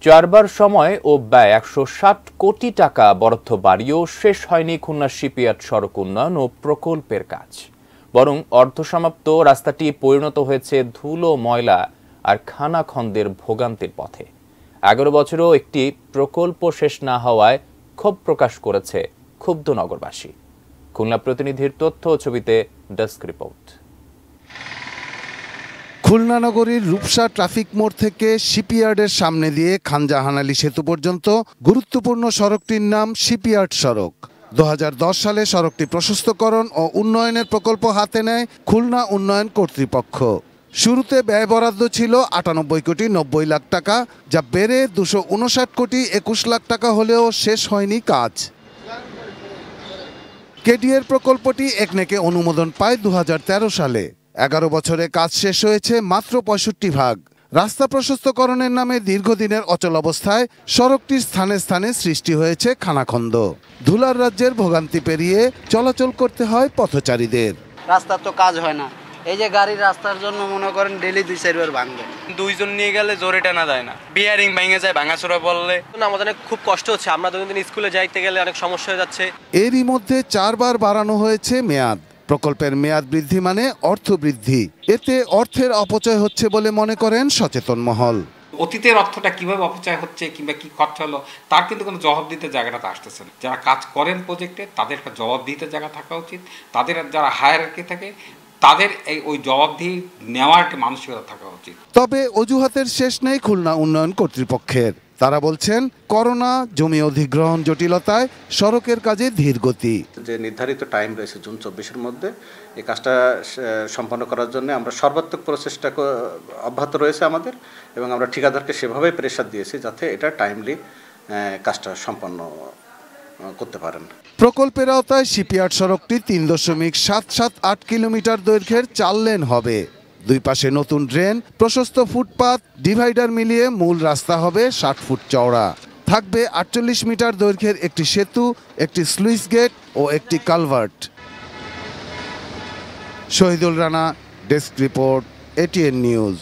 চারবার সময় ও ব্যয় ১৬০ কোটি টাকা বরাদ্দ বাড়িয়েও শেষ হয়নি খুলনা শিপইয়ার্ড সড়ক উন্নয়ন ও প্রকল্পের কাজ। বরং অর্ধসমাপ্ত রাস্তাটি পরিণত হয়েছে ধুলো, ময়লা আর খানাখন্দের ভোগান্তির পথে। ১১ বছরেও একটি প্রকল্প শেষ না হওয়ায় ক্ষোভ প্রকাশ করেছে ক্ষুব্ধ নগরবাসী। খুলনা প্রতিনিধির তথ্য ও ছবিতে ডেস্ক রিপোর্ট। খুলনা নগরীর রূপসা ট্রাফিক মোড় থেকে শিপইয়ার্ডের সামনে দিয়ে খানজাহান আলী সেতু পর্যন্ত গুরুত্বপূর্ণ সড়কটির নাম শিপইয়ার্ড সড়ক। ২০১০ সালে সড়কটি প্রশস্তকরণ ও উন্নয়নের প্রকল্প হাতে নেয় খুলনা উন্নয়ন কর্তৃপক্ষ। শুরুতে ব্যয় বরাদ্দ ছিল ৯৮ কোটি ৯০ লাখ টাকা, যা বেড়ে ২৫৯ কোটি ২১ লাখ টাকা হলেও শেষ হয়নি কাজ। কেডিএর প্রকল্পটি একনেকে অনুমোদন পায় ২০১৩ সালে। ১১ বছরে কাজ শেষ হয়েছে মাত্র ৬৫ ভাগ। রাস্তা প্রশস্তকরণের নামে দীর্ঘদিনের অচল অবস্থায় সড়কটির স্থানে স্থানে সৃষ্টি হয়েছে খানাখন্দ। ধুলার রাজ্যের ভোগান্তি পেরিয়ে চলাচল করতে হয় পথচারীদের। রাস্তার তো কাজ হয় না, এই যে গাড়ির রাস্তার জন্য মনে করেন ডেলি ২-৪ বার ভাঙবে। দুইজন নিয়ে গেলে জোরে টানা যায় না, বিয়ারিং ভেঙে যায়, ভাঙাচোরা বললে আমাদের খুব কষ্ট হচ্ছে। আমরা দৈনন্দিন স্কুলে যাইতে গেলে অনেক সমস্যা হয়ে যাচ্ছে। এরই মধ্যে ৪ বার বাড়ানো হয়েছে মেয়াদ। প্রকল্পের মেয়াদ বৃদ্ধি মানে অর্থ বৃদ্ধি। এতে অর্থের অপচয় হচ্ছে বলে মনে করেন সচেতন মহল। অতীতের অর্থটা কিভাবে অপচয় হচ্ছে কিংবা কি খরচ হলো তার কিন্তু কোনো জবাব দিতে জায়গাটা আসতেছে না। যারা কাজ করেন প্রজেক্টে তাদের একটা জবাব দিতে জায়গা থাকা উচিত। তাদের যারা হায়ারার্কি থাকে তাদের ওই জবাবদিহি নেওয়ার একটা মানসিকতা থাকা উচিত। তবে অজুহাতের শেষ নেই খুলনা উন্নয়ন কর্তৃপক্ষের। তারা বলছেন, করোনা, জমি অধিগ্রহণ জটিলতায় সড়কের কাজে ধীর গতি। যে নির্ধারিত টাইম রয়েছে জুন ২৪-এর মধ্যে এই কাজটা সম্পন্ন করার জন্য আমরা সর্বাত্মক প্রচেষ্টা অব্যাহত রয়েছে আমাদের, এবং আমরা ঠিকাদারকে সেভাবেই প্রেসার দিয়েছি যাতে এটা টাইমলি কাজটা সম্পন্ন করতে পারেন। প্রকল্পের আওতায় শিপইয়ার্ড সড়কটি ৩.৭৭৮ কিলোমিটার দৈর্ঘ্যের ৪ লেন হবে। দুই পাশে নতুন ড্রেন, প্রশস্ত ফুটপাত, ডিভাইডার মিলিয়ে মূল রাস্তা হবে ৬০ ফুট চওড়া। থাকবে ৪৮ মিটার দৈর্ঘ্যের একটি সেতু, একটি স্লুইস গেট ও একটি culvert. Shahidul Rana, desk report, ATN news.